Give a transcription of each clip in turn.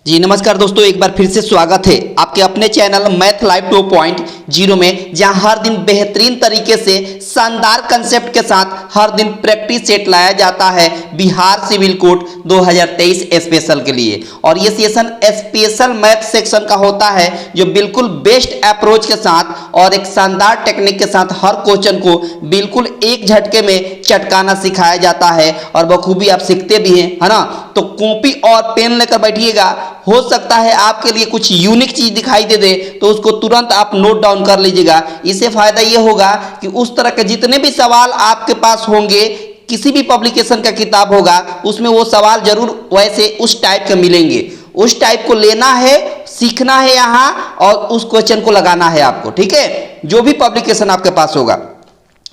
जी नमस्कार दोस्तों, एक बार फिर से स्वागत है आपके अपने चैनल मैथ लाइव 2.0 में, जहां हर दिन बेहतरीन तरीके से शानदार कंसेप्ट के साथ हर दिन प्रैक्टिस सेट लाया जाता है बिहार सिविल कोड 2023 स्पेशल के लिए। और ये सेशन स्पेशल मैथ सेक्शन का होता है जो बिल्कुल बेस्ट अप्रोच के साथ और एक शानदार टेक्निक के साथ हर क्वेश्चन को बिल्कुल एक झटके में चटकाना सिखाया जाता है और बखूबी आप सीखते भी हैं, है ना। तो कॉपी और पेन लेकर बैठिएगा, हो सकता है आपके लिए कुछ यूनिक चीज दिखाई दे तो उसको तुरंत आप नोट डाउन कर लीजिएगा। इससे फायदा ये होगा कि उस तरह के जितने भी सवाल आपके पास होंगे, किसी भी पब्लिकेशन का किताब होगा उसमें वो सवाल जरूर वैसे उस टाइप के मिलेंगे। उस टाइप को लेना है, सीखना है यहाँ और उस क्वेश्चन को लगाना है आपको, ठीक है, जो भी पब्लिकेशन आपके पास होगा,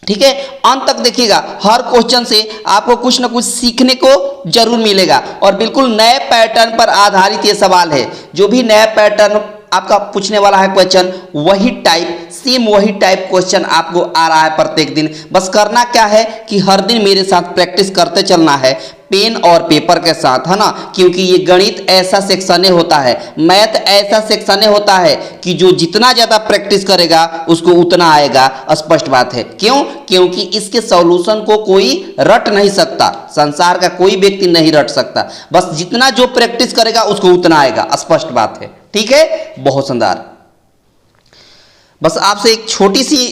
ठीक है। अंत तक देखिएगा, हर क्वेश्चन से आपको कुछ ना कुछ सीखने को जरूर मिलेगा और बिल्कुल नए पैटर्न पर आधारित ये सवाल है। जो भी नया पैटर्न आपका पूछने वाला है क्वेश्चन, वही टाइप सेम वही टाइप क्वेश्चन आपको आ रहा है प्रत्येक दिन। बस करना क्या है कि हर दिन मेरे साथ प्रैक्टिस करते चलना है पेन और पेपर के साथ, है ना। क्योंकि ये गणित ऐसा सेक्शन होता है, मैथ ऐसा सेक्शन होता है कि जो जितना ज़्यादा प्रैक्टिस करेगा उसको उतना आएगा, स्पष्ट बात है। क्यों? क्योंकि इसके सॉल्यूशन को कोई रट नहीं सकता, संसार का कोई व्यक्ति नहीं रट सकता। बस जितना जो प्रैक्टिस करेगा उसको उतना आएगा, स्पष्ट बात है, ठीक है। बहुत शानदार। बस आपसे एक छोटी सी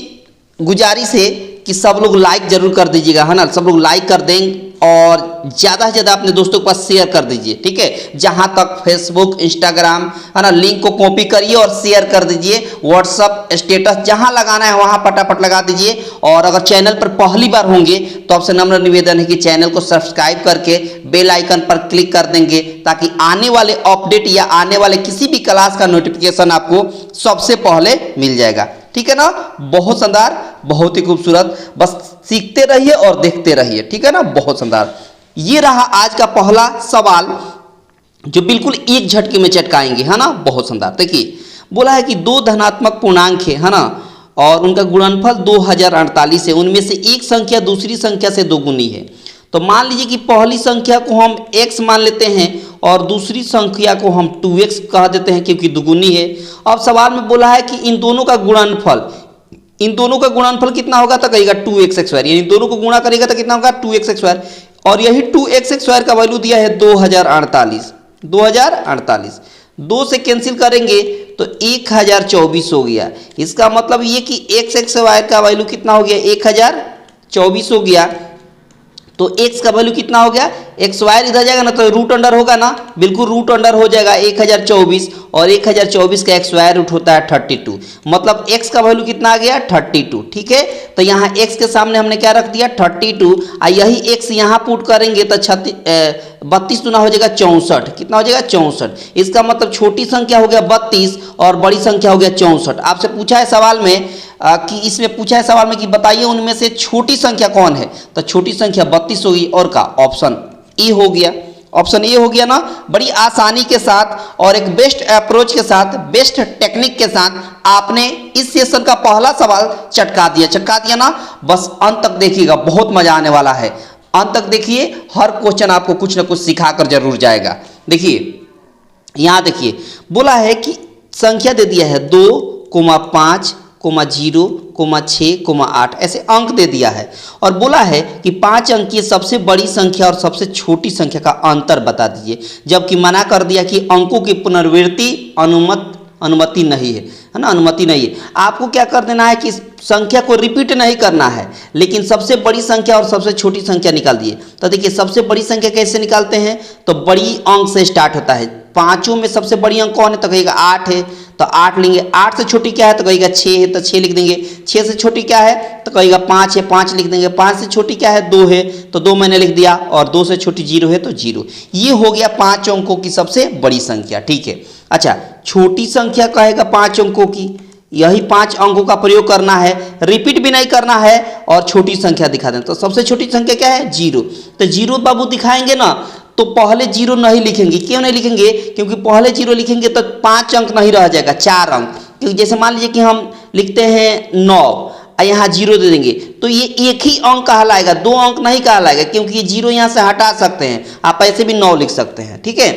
गुजारिश है कि सब लोग लाइक जरूर कर दीजिएगा, है ना। सब लोग लाइक कर देंगे और ज़्यादा से ज़्यादा अपने दोस्तों के पास शेयर कर दीजिए, ठीक है। जहाँ तक फेसबुक, इंस्टाग्राम, है ना, लिंक को कॉपी करिए और शेयर कर दीजिए। व्हाट्सअप स्टेटस जहाँ लगाना है वहाँ फटाफट लगा दीजिए। और अगर चैनल पर पहली बार होंगे तो आपसे नम्र निवेदन है कि चैनल को सब्सक्राइब करके बेल आइकन पर क्लिक कर देंगे, ताकि आने वाले अपडेट या आने वाले किसी भी क्लास का नोटिफिकेशन आपको सबसे पहले मिल जाएगा, ठीक है ना। बहुत शानदार, बहुत ही खूबसूरत। बस सीखते रहिए और देखते रहिए, ठीक है ना। बहुत शानदार। ये रहा आज का पहला सवाल जो बिल्कुल एक झटके में चटकाएंगे, है ना। बहुत शानदार। देखिए, बोला है कि दो धनात्मक पूर्णांक है ना, और उनका गुणनफल 2048 है। उनमें से एक संख्या दूसरी संख्या से दोगुनी है। तो मान लीजिए कि पहली संख्या को हम x मान लेते हैं और दूसरी संख्या को हम 2x कह देते हैं क्योंकि दुगुनी है। अब सवाल में बोला है कि इन दोनों का गुणनफल कितना होगा, तो कहेगा 2x², यानी दोनों को गुणा करेगा तो कितना होगा 2x²। और यही 2x² का वैल्यू दिया है 2048। 2 से कैंसिल करेंगे तो 1024 हो गया। इसका मतलब ये कि x² का वैल्यू कितना हो गया, 1024 हो गया। तो x का वैल्यू कितना हो गया, x वायर इधर जाएगा ना तो रूट अंडर होगा ना, बिल्कुल रूट अंडर हो जाएगा 1024, और 1024 का x वायर रूट होता है 32, मतलब x का वैल्यू कितना आ गया 32, ठीक है। तो यहाँ x के सामने हमने क्या रख दिया 32, और यही x यहाँ पुट करेंगे तो 32 गुना हो जाएगा 64, कितना हो जाएगा 64। इसका मतलब छोटी संख्या हो गया 32 और बड़ी संख्या हो गया 64। आपसे पूछा है सवाल में कि बताइए उनमें से छोटी संख्या कौन है, तो छोटी संख्या 32 होगी और का ऑप्शन ए हो गया। ऑप्शन ए हो गया ना। बड़ी आसानी के साथ और एक बेस्ट अप्रोच के साथ, बेस्ट टेक्निक के साथ आपने इस सेशन का पहला सवाल चटका दिया ना। बस अंत तक देखिएगा, बहुत मजा आने वाला है। अंत तक देखिए, हर क्वेश्चन आपको कुछ ना कुछ सिखाकर जरूर जाएगा। देखिए यहाँ देखिए, बोला है कि संख्या दे दिया है 2, 5, 0, 6, 8 ऐसे अंक दे दिया है। और बोला है कि 5 अंक की सबसे बड़ी संख्या और सबसे छोटी संख्या का अंतर बता दीजिए, जबकि मना कर दिया कि अंकों की पुनरावृत्ति अनुमति नहीं है ना, अनुमति नहीं है। आपको क्या कर देना है कि संख्या को रिपीट नहीं करना है, लेकिन सबसे बड़ी संख्या और सबसे छोटी संख्या निकाल दिए। तो देखिए, सबसे बड़ी संख्या कैसे निकालते हैं, तो बड़ी अंक से स्टार्ट होता है। पांचों में सबसे बड़ी अंक कौन है, तो कहेगा 8 है, तो 8 लेंगे। 8 से छोटी क्या है, तो कहेगा 6 है, तो 6 लिख देंगे। 6 से छोटी क्या है, तो कहेगा 5 है, 5 लिख देंगे। 5 से छोटी क्या है, 2 है, तो 2 मैंने लिख दिया। और 2 से छोटी 0 है तो 0। ये हो गया 5 अंकों की सबसे बड़ी संख्या, ठीक है। अच्छा, छोटी संख्या कहेगा 5 अंकों की, यही 5 अंकों का प्रयोग करना है, रिपीट भी नहीं करना है और छोटी संख्या दिखा दें। तो सबसे छोटी संख्या क्या है, 0। तो 0 बाबू दिखाएंगे ना, तो पहले 0 नहीं लिखेंगे। क्यों नहीं लिखेंगे, क्योंकि पहले 0 लिखेंगे तो 5 अंक नहीं रह जाएगा, 4 अंक। क्योंकि जैसे मान लीजिए कि हम लिखते हैं 9, और यहाँ 0 दे देंगे तो ये एक ही अंक कहलाएगा, 2 अंक नहीं कहलाएगा, क्योंकि ये 0 यहाँ से हटा सकते हैं, आप ऐसे भी 9 लिख सकते हैं। ठीक है,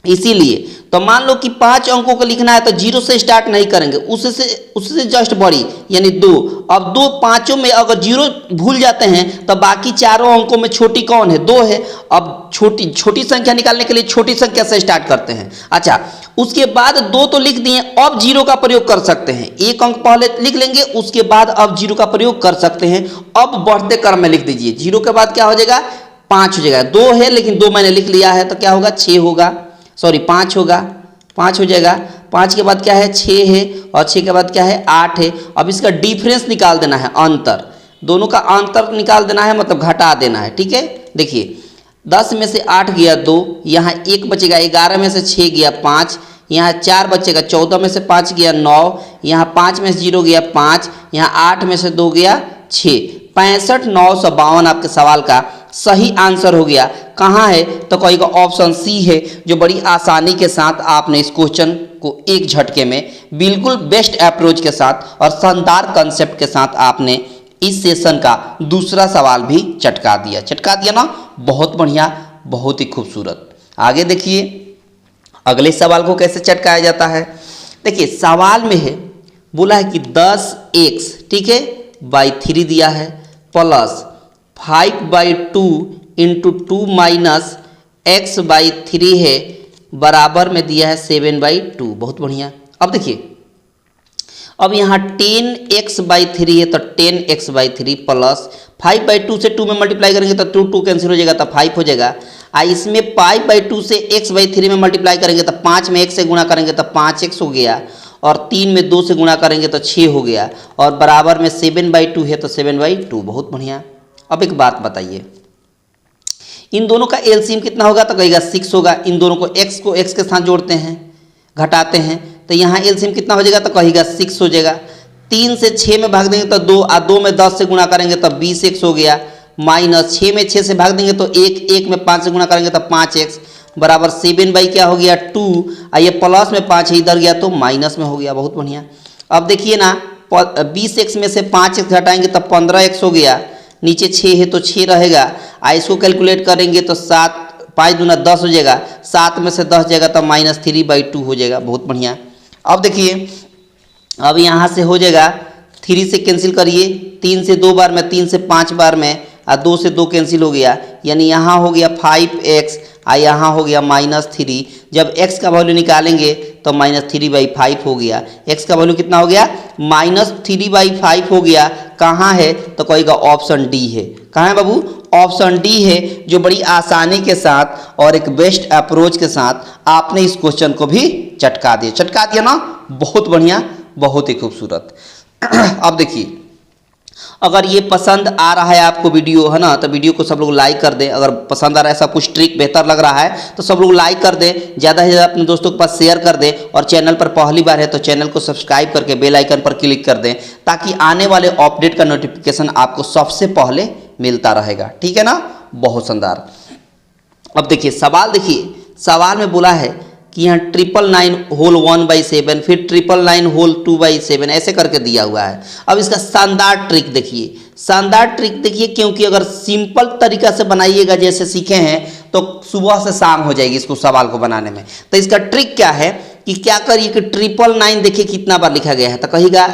इसीलिए तो मान लो कि 5 अंकों को लिखना है तो 0 से स्टार्ट नहीं करेंगे, उससे जस्ट बड़ी यानी 2। अब 2 पाँचों में अगर 0 भूल जाते हैं तो बाकी चारों अंकों में छोटी कौन है? 2 है। अब छोटी संख्या निकालने के लिए छोटी संख्या से स्टार्ट करते हैं। अच्छा, उसके बाद 2 तो लिख दिए, अब 0 का प्रयोग कर सकते हैं। एक अंक पहले लिख लेंगे, उसके बाद अब 0 का प्रयोग कर सकते हैं। अब बढ़ते क्रम में लिख दीजिए, 0 के बाद क्या हो जाएगा? 5 हो जाएगा। 2 है लेकिन 2 मैंने लिख लिया है तो क्या होगा? 6 होगा, सॉरी 5 होगा, 5 हो जाएगा। 5 के बाद क्या है? 6 है, और 6 के बाद क्या है? 8 है। अब इसका डिफरेंस निकाल देना है, अंतर, दोनों का अंतर निकाल देना है, मतलब घटा देना है। ठीक है, देखिए 10 में से 8 गया 2, यहाँ 1 बचेगा, 11 में से 6 गया 5, यहाँ 4 बचेगा, 14 में से 5 गया 9, यहाँ 5 में से 0 गया 5, यहाँ 8 में से 2 गया 6। 65,952 आपके सवाल का सही आंसर हो गया। कहाँ है? तो कहेगा ऑप्शन सी है, जो बड़ी आसानी के साथ आपने इस क्वेश्चन को एक झटके में बिल्कुल बेस्ट अप्रोच के साथ और शानदार कंसेप्ट के साथ आपने इस सेशन का दूसरा सवाल भी चटका दिया ना। बहुत बढ़िया, बहुत ही खूबसूरत। आगे देखिए अगले सवाल को कैसे चटकाया जाता है। देखिए सवाल में है, बोला है कि 10x, ठीक है, बाई 3 दिया है, प्लस 5/2 इंटू 2 माइनस x/3 है, बराबर में दिया है 7/2। बहुत बढ़िया। अब देखिए, अब यहाँ 10x/3 है तो 10x/3 प्लस 5/2 से 2 में मल्टीप्लाई करेंगे तो 2 कैंसिल हो जाएगा तो 5 हो जाएगा। इसमें 5/2 से x/3 में मल्टीप्लाई करेंगे तो 5 में 1 से गुणा करेंगे तो 5x हो गया, और 3 में 2 से गुणा करेंगे तो 6 हो गया, और बराबर में 7/2 है तो 7/2। बहुत बढ़िया। अब एक बात बताइए, इन दोनों का एलसीएम कितना होगा? तो कहेगा 6 होगा। इन दोनों को x के साथ जोड़ते हैं, घटाते हैं, तो यहाँ एलसीएम कितना हो जाएगा? तो कहेगा 6 हो जाएगा। 3 से 6 में भाग देंगे तो 2, और 2 में 10 से गुणा करेंगे तो 20x हो गया, माइनस 6 में 6 से भाग देंगे तो 1 में 5 से गुणा करेंगे तो 5x, बराबर 7 क्या हो गया? 2, और ये प्लस में 5 है, इधर गया तो माइनस में हो गया। बहुत बढ़िया। अब देखिए ना, 20x में से 5x घटाएंगे तो 15x हो गया, नीचे 6 है तो 6 रहेगा, इसको कैलकुलेट करेंगे तो 7, 5 दूना 10 हो जाएगा, 7 में से 10 जाएगा तो -3/2 हो जाएगा। बहुत बढ़िया। अब देखिए, अब यहाँ से हो जाएगा, 3 से कैंसिल करिए, 3 से 2 बार में, 3 से 5 बार में, और 2 से 2 कैंसिल हो गया, यानी यहाँ हो गया 5x, और यहाँ हो गया -3। जब x का वैल्यू निकालेंगे तो -3/5 हो गया। x का वैल्यू कितना हो गया? -3/5 हो गया। कहाँ है? तो कहेगा ऑप्शन डी है। कहाँ है बाबू? ऑप्शन डी है, जो बड़ी आसानी के साथ और एक बेस्ट अप्रोच के साथ आपने इस क्वेश्चन को भी चटका दिया ना। बहुत बढ़िया, बहुत ही खूबसूरत। अब देखिए, अगर ये पसंद आ रहा है आपको वीडियो, है ना, तो वीडियो को सब लोग लाइक कर दें। अगर पसंद आ रहा है, ऐसा कुछ ट्रिक बेहतर लग रहा है तो सब लोग लाइक कर दें, ज़्यादा से ज़्यादा अपने दोस्तों के पास शेयर कर दें, और चैनल पर पहली बार है तो चैनल को सब्सक्राइब करके बेल आइकन पर क्लिक कर दें, ताकि आने वाले अपडेट का नोटिफिकेशन आपको सबसे पहले मिलता रहेगा। ठीक है ना, बहुत शानदार। अब देखिए सवाल, देखिए सवाल में बोला है कि यहाँ 999 होल 1/7, फिर 999 होल 2/7, ऐसे करके दिया हुआ है। अब इसका शानदार ट्रिक देखिए, शानदार ट्रिक देखिए, क्योंकि अगर सिंपल तरीका से बनाइएगा जैसे सीखे हैं तो सुबह से शाम हो जाएगी इसको सवाल को बनाने में। तो इसका ट्रिक क्या है कि क्या करिए कि 999 देखिए कितना बार लिखा गया है, तो कहिएगा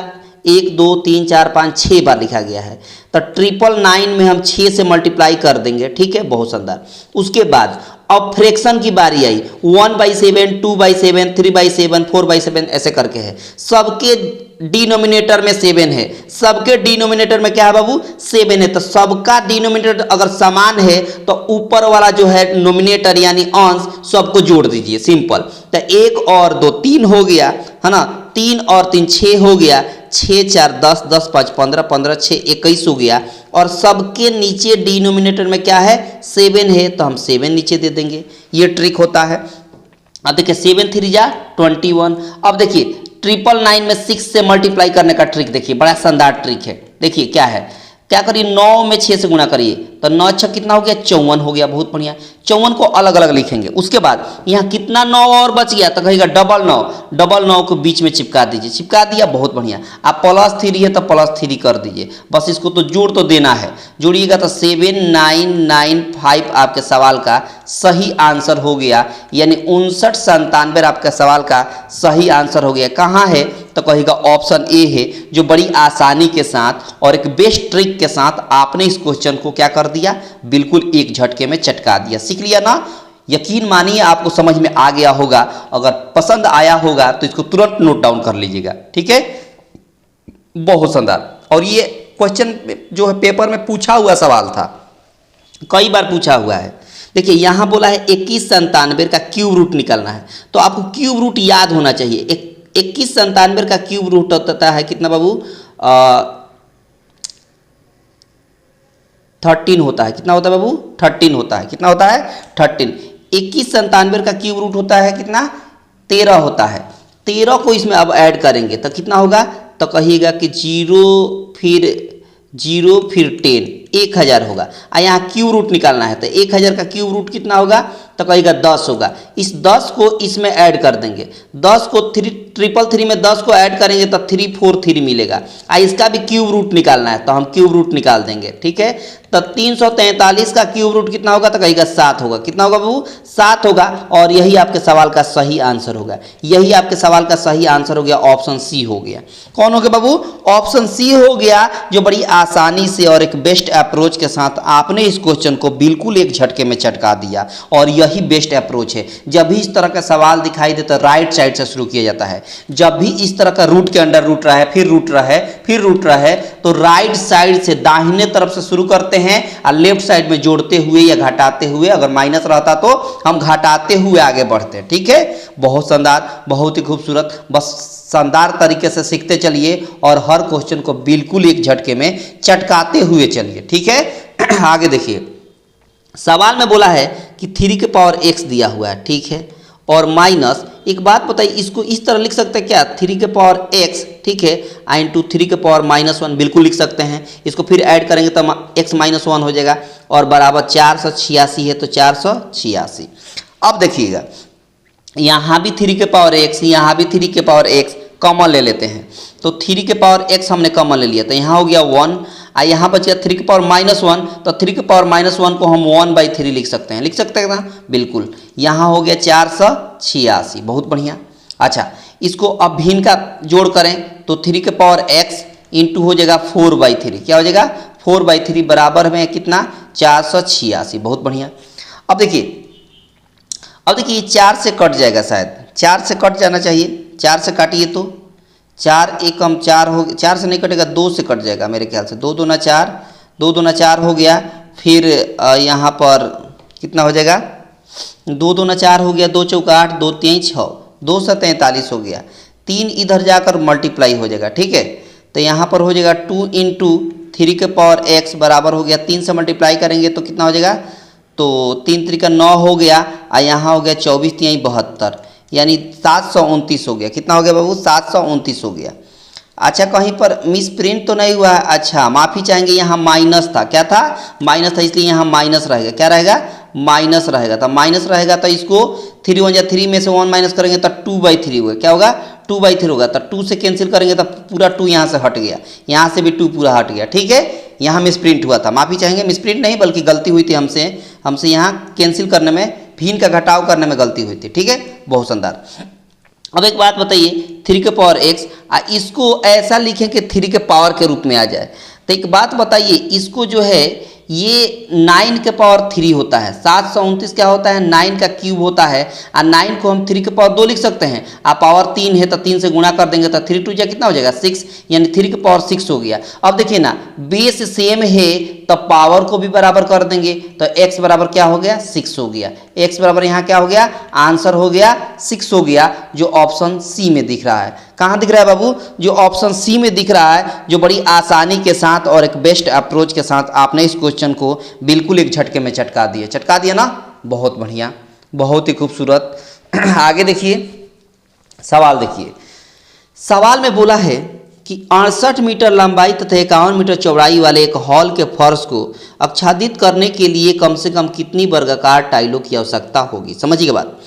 1 2 3 4 5 6 बार लिखा गया है, तो 999 में हम 6 से मल्टीप्लाई कर देंगे। ठीक है, बहुत शानदार। उसके बाद अब फ्रैक्शन की बारी आई, 1/7, 2/7, 3/7, 4/7, ऐसे करके है। सबके डिनोमिनेटर में 7 है, सबके डिनोमिनेटर में क्या है बाबू? 7 है। तो सबका डिनोमिनेटर अगर समान है तो ऊपर वाला जो है नोमिनेटर यानी अंश, सबको जोड़ दीजिए, सिंपल। तो 1 और 2 3 हो गया, है ना, 3 और 3 6 हो गया, 6 4 10, 10 5 15, 15 6 21 हो गया, और सबके नीचे डिनोमिनेटर में क्या है? 7 है, तो हम 7 नीचे दे देंगे। ये ट्रिक होता है। अब देखिए 7 3 जा 21। अब देखिए 999 में 6 से मल्टीप्लाई करने का ट्रिक देखिए, बड़ा शानदार ट्रिक है। देखिए क्या है, क्या करिए, 9 में 6 से गुणा करिए तो 9 छक कितना हो गया 54 हो गया। बहुत बढ़िया, 54 को अलग अलग लिखेंगे। उसके बाद यहाँ कितना 9 और बच गया तो कहेगा डबल 9 को बीच में चिपका दीजिए। चिपका दिया, बहुत बढ़िया। आप +3 है तो +3 कर दीजिए, बस इसको तो जोड़ तो देना है। जोड़िएगा तो 7995 आपके सवाल का सही आंसर हो गया, यानी 5997 आपके सवाल का सही आंसर हो गया। कहाँ है तो कहेगा ऑप्शन ए है, जो बड़ी आसानी के साथ और एक बेस्ट ट्रिक के साथ आपने इस क्वेश्चन को क्या कर दिया, बिल्कुल एक झटके में चटका दिया। सीख लिया ना? यकीन मानिए आपको समझ में आ गया होगा। अगर पसंद आया होगा तो इसको तुरंत नोट डाउन कर लीजिएगा, ठीक है। बहुत शानदार। और ये क्वेश्चन जो है पेपर में पूछा हुआ सवाल था, कई बार पूछा हुआ है। देखिए यहाँ बोला है 2197 का क्यूब रूट निकालना है, तो आपको क्यूब रूट याद होना चाहिए। 2197 का क्यूब रूट होता है कितना बाबू, 13 होता है। कितना होता है बाबू, 13 होता है। कितना होता है 13। 2197 का क्यूब रूट होता है कितना, 13 होता है। 13 को इसमें अब ऐड करेंगे तो कितना होगा, तो कहिएगा कि 0 फिर 10, 1000 होगा। और यहाँ क्यूब रूट निकालना है तो 1000 का क्यूब रूट कितना होगा, तो कहेगा 10 होगा। इस 10 को इसमें ऐड कर देंगे। 10 को 333 में 10 को ऐड करेंगे तो 343 मिलेगा। इसका भी क्यूब रूट निकालना है तो हम क्यूब रूट निकाल देंगे, ठीक है। तो 343 का क्यूब रूट कितना होगा, तो कहेगा 7 होगा। कितना होगा बाबू, 7 होगा। और यही आपके सवाल का सही आंसर होगा। यही आपके सवाल का सही आंसर हो गया, ऑप्शन सी हो गया। कौन हो गया बाबू, ऑप्शन सी हो गया, जो बड़ी आसानी से और एक बेस्ट अप्रोच के साथ आपने इस क्वेश्चन को बिल्कुल एक झटके में चटका दिया। और यही बेस्ट अप्रोच है। जब भी इस तरह का सवाल दिखाई देता है राइट साइड से शुरू किया जाता है। जब भी इस तरह का रूट के अंडर रूट रहा है, फिर रूट रहा है, फिर रूट रहा है, तो राइट साइड से दाहिने तरफ से शुरू करते हैं और लेफ्ट साइड में जोड़ते हुए या घटाते हुए, अगर माइनस रहता तो हम घटाते हुए आगे बढ़ते हैं, ठीक है। बहुत शानदार, बहुत ही खूबसूरत। बस शानदार तरीके से सीखते चलिए और हर क्वेश्चन को बिल्कुल एक झटके में चटकाते हुए चलिए, ठीक है। आगे देखिए, सवाल में बोला है कि 3 के पावर x दिया हुआ है, ठीक है, और माइनस, एक बात बताइए, इसको इस तरह लिख सकते हैं क्या, 3 के पावर x, ठीक है, इंटू 3 के पावर -1 बिल्कुल लिख सकते हैं। इसको फिर ऐड करेंगे तो x -1 हो जाएगा और बराबर 486 है, तो 486। अब देखिएगा, यहाँ भी 3 के पावर x, यहाँ भी 3 के पावर x कॉमन ले लेते हैं। तो 3 के पावर x हमने कॉमन ले लिया, तो यहाँ हो गया 1, और यहाँ बच गया 3 के पावर -1, तो 3 के पावर -1 को हम 1/3 लिख सकते हैं। लिख सकते हैं ना, बिल्कुल। यहाँ हो गया 486, बहुत बढ़िया। अच्छा, इसको अब भिन्न का जोड़ करें तो 3 के पावर x इंटू हो जाएगा 4/3। क्या हो जाएगा, 4/3 बराबर में कितना, 486। बहुत बढ़िया। अब देखिए, ये 4 से कट जाएगा, शायद 4 से कट जाना चाहिए। 4 से काटिए तो 4 एकम 4 हो, 4 से नहीं कटेगा, 2 से कट जाएगा मेरे ख्याल से। 2 दूना 4, 2 दूना 4 हो गया। फिर यहाँ पर कितना हो जाएगा, 2 दूना 4 हो गया, 2 चौका 8, 2 3 6, 2 से 43 हो गया। 3 इधर जाकर मल्टीप्लाई हो जाएगा, ठीक है। तो यहाँ पर हो जाएगा 2 इंटू 3 के पावर x बराबर हो गया, 3 से मल्टीप्लाई करेंगे तो कितना हो जाएगा, तो 3 3 का 9 हो गया, और यहाँ हो गया 24 3 72, यानी 729 हो गया। कितना हो गया बाबू, 729 हो गया। अच्छा, कहीं पर मिस प्रिंट तो नहीं हुआ है? अच्छा, माफ़ी चाहेंगे, यहाँ माइनस था। क्या था, माइनस था, इसलिए यहाँ माइनस रहेगा। क्या रहेगा, माइनस रहेगा। तो माइनस रहेगा तो इसको 3 1 3 में से 1 माइनस करेंगे तो 2/3 होगा। क्या होगा, 2/3 होगा। तो 2 से कैंसिल करेंगे तो पूरा 2 यहाँ से हट गया, यहाँ से भी 2 पूरा हट गया, ठीक है। यहाँ मिस प्रिंट हुआ था, माफ़ी चाहेंगे, मिस प्रिंट नहीं बल्कि गलती हुई थी हमसे यहाँ कैंसिल करने में, भिन्न का घटाव करने में गलती हुई थी, ठीक है। बहुत शानदार। अब एक बात बताइए, 3 के पावर x, इसको ऐसा लिखें कि 3 के पावर के रूप में आ जाए। तो एक बात बताइए, इसको जो है ये 9 के पावर 3 होता है। 729 क्या होता है, 9 का क्यूब होता है, और 9 को हम 3 के पावर 2 लिख सकते हैं। आप पावर 3 है तो 3 से गुणा कर देंगे तो 3 2 जा कितना हो जाएगा, 6, यानी 3 के पावर 6 हो गया। अब देखिए ना, बेस सेम है तो पावर को भी बराबर कर देंगे, तो x बराबर क्या हो गया, 6 हो गया। x बराबर यहाँ क्या हो गया, आंसर हो गया 6 हो गया, जो ऑप्शन सी में दिख रहा है। कहाँ दिख रहा है बाबू, जो ऑप्शन सी में दिख रहा है, जो बड़ी आसानी के साथ और एक बेस्ट अप्रोच के साथ आपने इस क्वेश्चन को बिल्कुल एक झटके में चटका दिया ना। बहुत बढ़िया, बहुत ही खूबसूरत। आगे देखिए, सवाल देखिए, सवाल में बोला है कि 68 मीटर लंबाई तथा 51 मीटर चौड़ाई वाले एक हॉल के फर्श को आच्छादित करने के लिए कम से कम कितनी वर्गाकार टाइलों की आवश्यकता होगी। समझिए बात।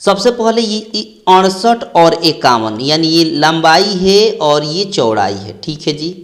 सबसे पहले ये 68 और 51 यानी ये लंबाई है और ये चौड़ाई है, ठीक है जी।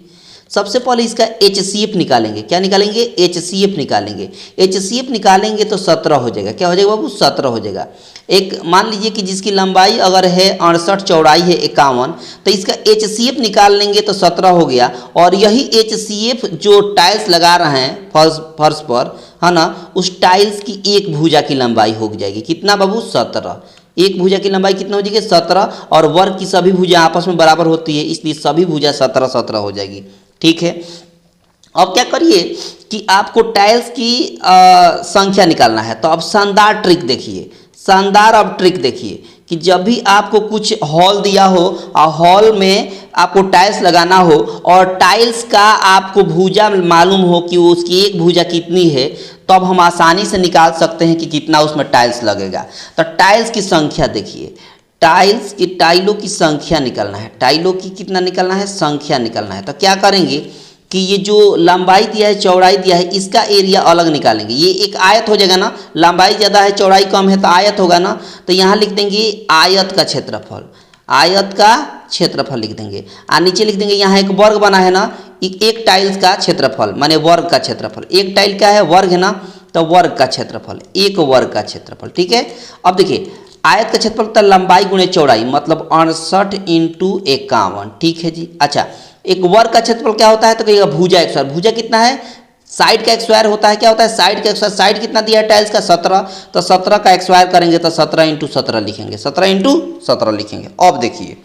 सबसे पहले इसका HCF निकालेंगे। क्या निकालेंगे? HCF निकालेंगे। HCF निकालेंगे तो 17 हो जाएगा। क्या हो जाएगा बाबू? 17 हो जाएगा। एक मान लीजिए कि जिसकी लंबाई अगर है 68, चौड़ाई है 51, तो इसका HCF निकाल लेंगे तो 17 हो गया। और यही HCF जो टाइल्स लगा रहे हैं फर्श पर, है ना, उस टाइल्स की एक भुजा की लंबाई हो जाएगी। कितना बाबू? 17। एक भुजा की लंबाई कितना हो जाएगी? 17। और वर्ग की सभी भुजा आपस में बराबर होती है, इसलिए सभी भुजा 17 हो जाएगी, ठीक है। अब क्या करिए कि आपको टाइल्स की संख्या निकालना है। तो अब शानदार ट्रिक देखिए, शानदार अब ट्रिक देखिए कि जब भी आपको कुछ हॉल दिया हो और हॉल में आपको टाइल्स लगाना हो और टाइल्स का आपको भुजा मालूम हो कि उसकी एक भुजा कितनी है, तो अब हम आसानी से निकाल सकते हैं कि कितना उसमें टाइल्स लगेगा। तो टाइल्स की संख्या देखिए, टाइलों की संख्या निकालना है। टाइलों की कितना निकालना है? संख्या निकालना है। तो क्या करेंगे कि ये जो लंबाई दिया है, चौड़ाई दिया है, इसका एरिया अलग निकालेंगे। ये एक आयत हो जाएगा ना, लंबाई ज़्यादा है चौड़ाई कम है तो आयत होगा ना। तो यहाँ लिख देंगे आयत का क्षेत्रफल, आयत का क्षेत्रफल लिख देंगे। और नीचे लिख देंगे यहाँ एक वर्ग बना है ना, एक टाइल्स का क्षेत्रफल माने वर्ग का क्षेत्रफल। एक टाइल क्या है? वर्ग है ना, तो वर्ग का क्षेत्रफल, एक वर्ग का क्षेत्रफल, ठीक है। अब देखिए आयत का क्षेत्रफल तो लंबाई गुणे चौड़ाई मतलब 68 × 51, ठीक है जी। अच्छा, एक वर्ग का क्षेत्रफल क्या होता है? तो कहिएगा भुजा एक स्क्वायर। भुजा कितना है? साइड का एक स्क्वायर होता है। क्या होता है? साइड का एक स्क्वायर। साइड कितना दिया है टाइल्स का? 17। तो 17 का एक स्क्वायर करेंगे तो 17 × 17 लिखेंगे, 17 × 17 लिखेंगे। अब देखिए,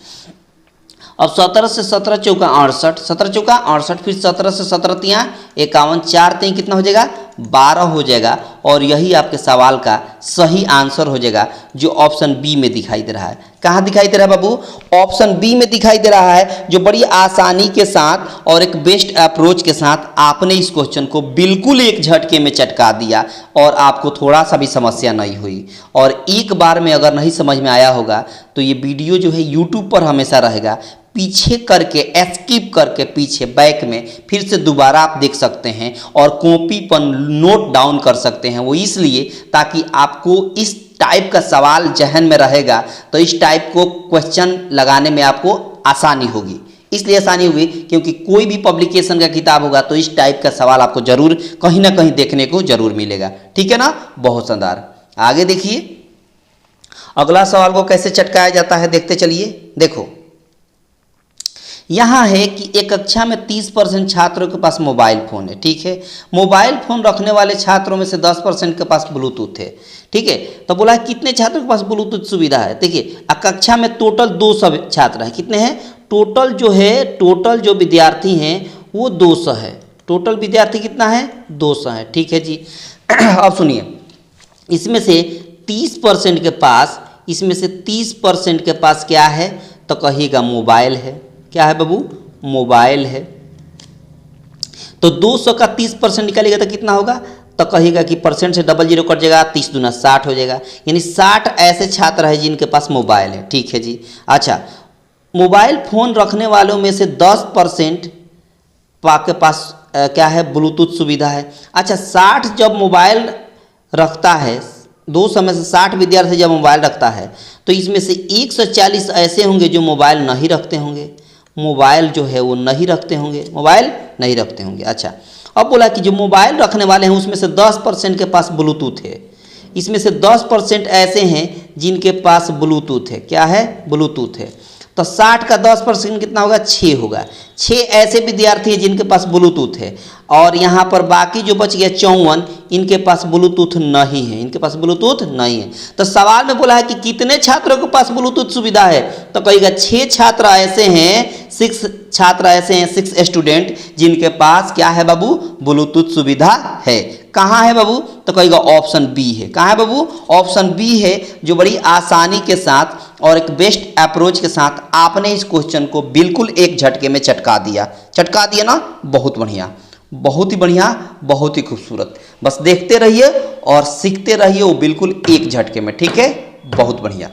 अब 17 से 17 चौका 68, 17 चौका 68, फिर 17 से 17 तिया 51, 4 तिया कितना हो जाएगा? 12 हो जाएगा। और यही आपके सवाल का सही आंसर हो जाएगा, जो ऑप्शन बी में दिखाई दे रहा है। कहाँ दिखाई दे रहा है बाबू? ऑप्शन बी में दिखाई दे रहा है, जो बड़ी आसानी के साथ और एक बेस्ट अप्रोच के साथ आपने इस क्वेश्चन को बिल्कुल एक झटके में चटका दिया और आपको थोड़ा सा भी समस्या नहीं हुई। और एक बार में अगर नहीं समझ में आया होगा तो ये वीडियो जो है यूट्यूब पर हमेशा रहेगा, पीछे करके स्किप करके पीछे बैक में फिर से दोबारा आप देख सकते हैं और कॉपी पर नोट डाउन कर सकते हैं। वो इसलिए ताकि आपको इस टाइप का सवाल जहन में रहेगा तो इस टाइप को क्वेश्चन लगाने में आपको आसानी होगी। इसलिए आसानी होगी क्योंकि कोई भी पब्लिकेशन का किताब होगा तो इस टाइप का सवाल आपको जरूर कहीं ना कहीं देखने को जरूर मिलेगा, ठीक है ना। बहुत शानदार। आगे देखिए अगला सवाल को कैसे चटकाया जाता है, देखते चलिए। देखो यहाँ है कि एक कक्षा में 30% छात्रों के पास मोबाइल फ़ोन है, ठीक है। मोबाइल फ़ोन रखने वाले छात्रों में से 10% के पास ब्लूटूथ है, ठीक है। तो बोला है कितने छात्रों के पास ब्लूटूथ सुविधा है। देखिए कक्षा में टोटल 200 छात्र हैं। कितने हैं? टोटल जो विद्यार्थी हैं वो 200 है। टोटल विद्यार्थी कितना है? 200 है, ठीक है जी। अब सुनिए, इसमें से 30% के पास, इसमें से 30% के पास क्या है? तो कहिएगा मोबाइल है। क्या है बाबू? मोबाइल है। तो 200 का 30% निकालिएगा तो कितना होगा? तो कहिएगा कि परसेंट से डबल जीरो कट जाएगा, 30 दूना 60 हो जाएगा। यानी 60 ऐसे छात्र हैं जिनके पास मोबाइल है, ठीक है जी। अच्छा, मोबाइल फ़ोन रखने वालों में से 10% के पास क्या है? ब्लूटूथ सुविधा है। अच्छा, 60 जब मोबाइल रखता है, 200 में से 60 विद्यार्थी जब मोबाइल रखता है तो इसमें से 140 ऐसे होंगे जो मोबाइल नहीं रखते होंगे। मोबाइल जो है वो नहीं रखते होंगे, मोबाइल नहीं रखते होंगे। अच्छा, अब बोला कि जो मोबाइल रखने वाले हैं उसमें से 10% के पास ब्लूटूथ है। इसमें से 10% ऐसे हैं जिनके पास ब्लूटूथ है। क्या है? ब्लूटूथ है। तो 60 का 10% कितना होगा? 6 होगा। 6 ऐसे विद्यार्थी हैं जिनके पास ब्लूटूथ है। और यहाँ पर बाकी जो बच गया 54, इनके पास ब्लूटूथ नहीं है, इनके पास ब्लूटूथ नहीं है। तो सवाल में बोला है कि कितने छात्रों के पास ब्लूटूथ सुविधा है? तो कहिएगा 6 छात्र ऐसे हैं, 6 छात्र ऐसे हैं, 6 स्टूडेंट जिनके पास क्या है बाबू? ब्लूटूथ सुविधा है। कहाँ है बाबू? तो कहिएगा ऑप्शन बी है। कहाँ है बाबू? ऑप्शन बी है, जो बड़ी आसानी के साथ और एक बेस्ट अप्रोच के साथ आपने इस क्वेश्चन को बिल्कुल एक झटके में चटका दिया ना। बहुत बढ़िया, बहुत ही बढ़िया, बहुत ही खूबसूरत। बस देखते रहिए और सीखते रहिए वो बिल्कुल एक झटके में, ठीक है। बहुत बढ़िया।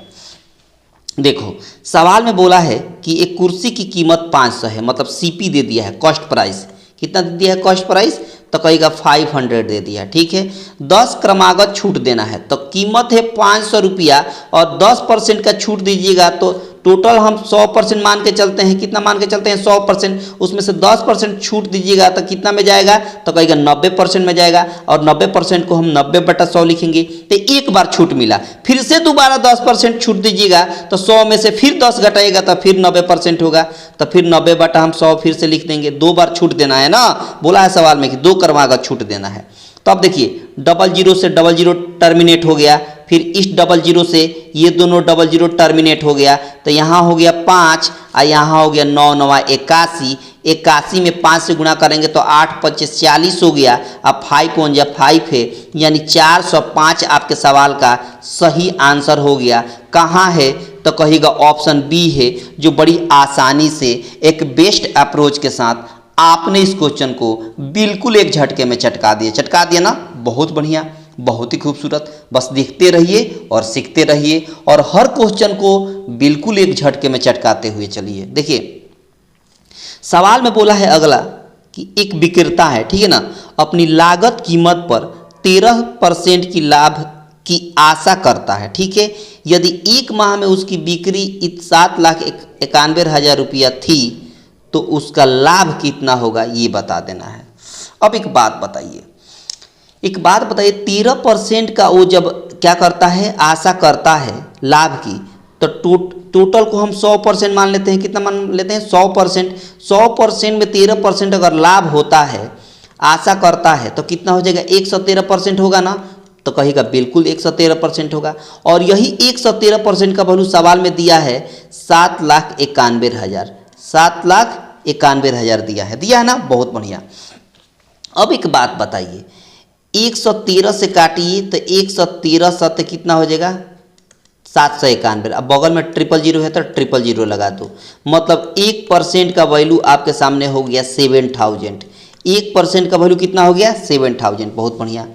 देखो सवाल में बोला है कि एक कुर्सी की कीमत 500 है, मतलब सीपी दे दिया है, कॉस्ट प्राइस कितना दे दिया है, कॉस्ट प्राइस तो कहेगा 500 दे दिया, ठीक है। 10 क्रमागत छूट देना है, तो कीमत है 500 रुपया और 10% का छूट दीजिएगा तो टोटल हम 100% मान के चलते हैं, कितना मान के चलते हैं 100%, उसमें से 10% छूट दीजिएगा तो कितना में जाएगा, तो कहेगा 90% में जाएगा और 90% को हम 90/100 लिखेंगे। तो एक बार छूट मिला, फिर से दोबारा 10% छूट दीजिएगा तो 100 में से फिर 10 घटाएगा तो फिर 90% होगा, तो फिर 90/100 फिर से लिख देंगे। 2 बार छूट देना है ना, बोला है सवाल में कि 2 क्रमागत छूट देना है। तो अब देखिए 00 से 00 टर्मिनेट हो गया, फिर इस 00 से ये दोनों 00 टर्मिनेट हो गया, तो यहाँ हो गया 5 और यहाँ हो गया 9 9 81, 81 में 5 से गुणा करेंगे तो 8 25 40 हो गया। अब 5 1 जा 5 है, यानी 405 आपके सवाल का सही आंसर हो गया। कहाँ है, तो कहेगा ऑप्शन बी है, जो बड़ी आसानी से एक बेस्ट अप्रोच के साथ आपने इस क्वेश्चन को बिल्कुल एक झटके में चटका दिया ना, बहुत बढ़िया, बहुत ही खूबसूरत। बस देखते रहिए और सीखते रहिए और हर क्वेश्चन को बिल्कुल एक झटके में चटकाते हुए चलिए। देखिए सवाल में बोला है अगला कि एक विक्रेता है, ठीक है ना, अपनी लागत कीमत पर 13% की लाभ की आशा करता है, ठीक है। यदि एक माह में उसकी बिक्री 7,91,000 रुपया थी तो उसका लाभ कितना होगा, ये बता देना है। अब एक बात बताइए 13% का वो जब क्या करता है, आशा करता है लाभ की, तो टोटल को हम 100% मान लेते हैं। कितना मान लेते हैं, 100%। 100% में 13% अगर लाभ होता है, आशा करता है, तो कितना हो जाएगा, 113% होगा ना, तो कहेगा बिल्कुल 113% होगा। और यही 113% का वैल्यू सवाल में दिया है 7,91,000, 7,91,000 दिया है ना, बहुत बढ़िया। अब एक बात बताइए, 113 से काटिए तो 113 सत्य कितना हो जाएगा, 791। अब बगल में 000 है तो 000 लगा दो, मतलब 1% का वैल्यू आपके सामने हो गया 7000। 1% का वैल्यू कितना हो गया, 7000, बहुत बढ़िया।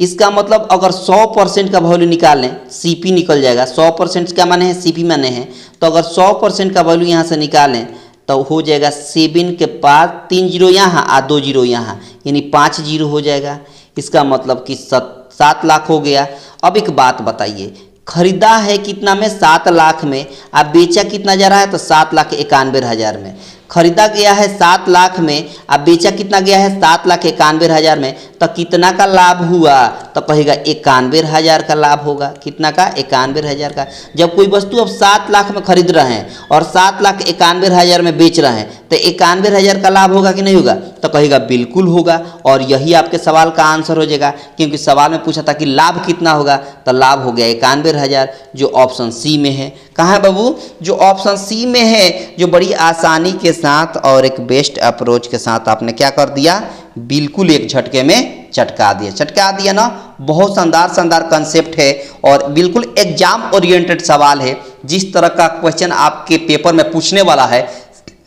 इसका मतलब अगर 100% का वैल्यू निकालें, सीपी निकल जाएगा। 100% क्या माने हैं, सीपी माने हैं, तो अगर 100% का वैल्यू यहाँ से निकालें तो हो जाएगा 7 के बाद 3 0 यहाँ और 2 0 यहाँ, यानी 5 0 हो जाएगा। इसका मतलब कि 7 लाख हो गया। अब एक बात बताइए, खरीदा है कितना में, 7 लाख में, अब बेचा कितना जा रहा है, तो 7,91,000 में। खरीदा गया है 7 लाख में, अब बेचा कितना गया है, 7,91,000 में, तो कितना का लाभ हुआ, तो कहेगा 91,000 का लाभ होगा। कितना का, 91,000 का। जब कोई वस्तु अब 7 लाख में खरीद रहे हैं और 7,91,000 में बेच रहे हैं, तो 91,000 का लाभ होगा कि नहीं होगा, तो कहेगा बिल्कुल होगा। और यही आपके सवाल का आंसर हो जाएगा, क्योंकि सवाल में पूछा था कि लाभ कितना होगा, तो लाभ हो गया 91,000, जो ऑप्शन सी में है। कहाँ है बाबू, जो ऑप्शन सी में है, जो बड़ी आसानी के साथ और एक बेस्ट अप्रोच के साथ आपने क्या कर दिया, बिल्कुल एक झटके में चटका दिया ना। बहुत शानदार कंसेप्ट है और बिल्कुल एग्जाम ओरिएंटेड सवाल है। जिस तरह का क्वेश्चन आपके पेपर में पूछने वाला है,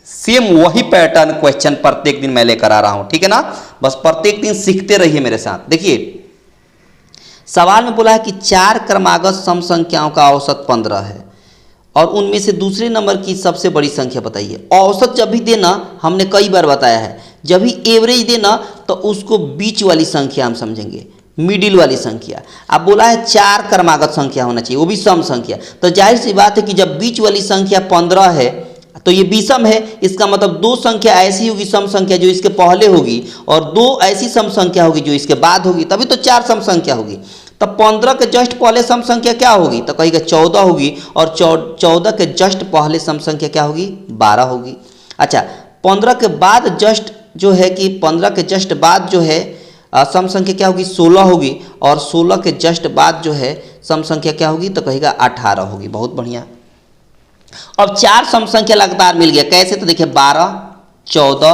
सेम वही पैटर्न क्वेश्चन प्रत्येक दिन मैं लेकर आ रहा हूं, ठीक है ना। बस प्रत्येक दिन सीखते रहिए मेरे साथ। देखिए सवाल में बोला है कि 4 क्रमागत सम संख्याओं का औसत 15 है और उनमें से दूसरे नंबर की सबसे बड़ी संख्या बताइए। औसत जब भी देना, हमने कई बार बताया है, जब भी एवरेज देना तो उसको बीच वाली संख्या हम समझेंगे, मिडिल वाली संख्या। अब बोला है 4 क्रमागत संख्या होना चाहिए, वो भी सम संख्या, तो जाहिर सी बात है कि जब बीच वाली संख्या 15 है तो ये विषम है। इसका मतलब 2 संख्या ऐसी होगी सम संख्या जो इसके पहले होगी और 2 ऐसी सम संख्या होगी जो इसके बाद होगी, तभी तो 4 सम संख्या होगी। तब 15 के जस्ट पहले सम संख्या क्या होगी, तो कहेगा 14 होगी, और 14 के जस्ट पहले सम संख्या क्या होगी, 12 होगी। अच्छा 15 के बाद जस्ट जो है कि 15 के जस्ट बाद जो है सम संख्या क्या होगी, 16 होगी, और 16 के जस्ट बाद जो है सम संख्या क्या होगी, तो कहेगा 18 होगी। बहुत बढ़िया। अब 4 सम संख्या लगातार मिल गया, कैसे, तो देखिए 12, 14,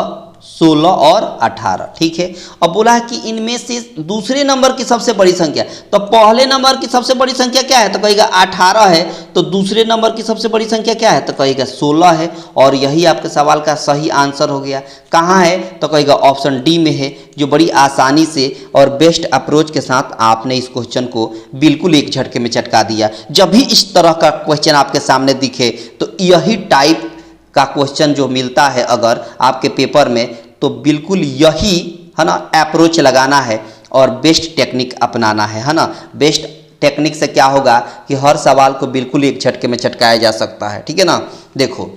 16 और 18। ठीक है, अब बोला है कि इनमें से दूसरे नंबर की सबसे बड़ी संख्या, तो पहले नंबर की सबसे बड़ी संख्या क्या है, तो कहेगा 18 है। तो दूसरे नंबर की सबसे बड़ी संख्या क्या है, तो कहेगा 16 है। और यही आपके सवाल का सही आंसर हो गया। कहाँ है, तो कहेगा ऑप्शन डी में है, जो बड़ी आसानी से और बेस्ट अप्रोच के साथ आपने इस क्वेश्चन को बिल्कुल एक झटके में चटका दिया। जब भी इस तरह का क्वेश्चन आपके सामने दिखे तो यही टाइप का क्वेश्चन जो मिलता है अगर आपके पेपर में, तो बिल्कुल यही है ना अप्रोच लगाना है और बेस्ट टेक्निक अपनाना है ना। बेस्ट टेक्निक से क्या होगा कि हर सवाल को बिल्कुल एक झटके में चटकाया जा सकता है। ठीक है ना। देखो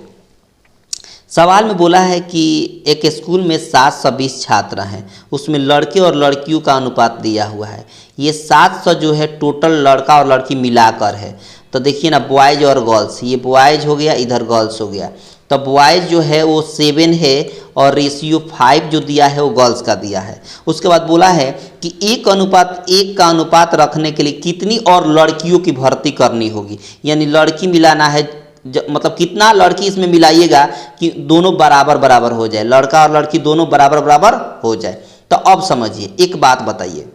सवाल में बोला है कि एक स्कूल में 720 छात्र हैं, उसमें लड़के और लड़कियों का अनुपात दिया हुआ है। ये 700 जो है टोटल लड़का और लड़की मिलाकर है। तो देखिए ना, बॉयज और गर्ल्स, ये बॉयज हो गया, इधर गर्ल्स हो गया। तो बॉयज जो है वो 7 है और रेशियो 5 जो दिया है वो गर्ल्स का दिया है। उसके बाद बोला है कि 1:1 का अनुपात रखने के लिए कितनी और लड़कियों की भर्ती करनी होगी, यानी लड़की मिलाना है, मतलब कितना लड़की इसमें मिलाइएगा कि दोनों बराबर बराबर हो जाए, लड़का और लड़की दोनों बराबर बराबर हो जाए। तो अब समझिए, एक बात बताइए,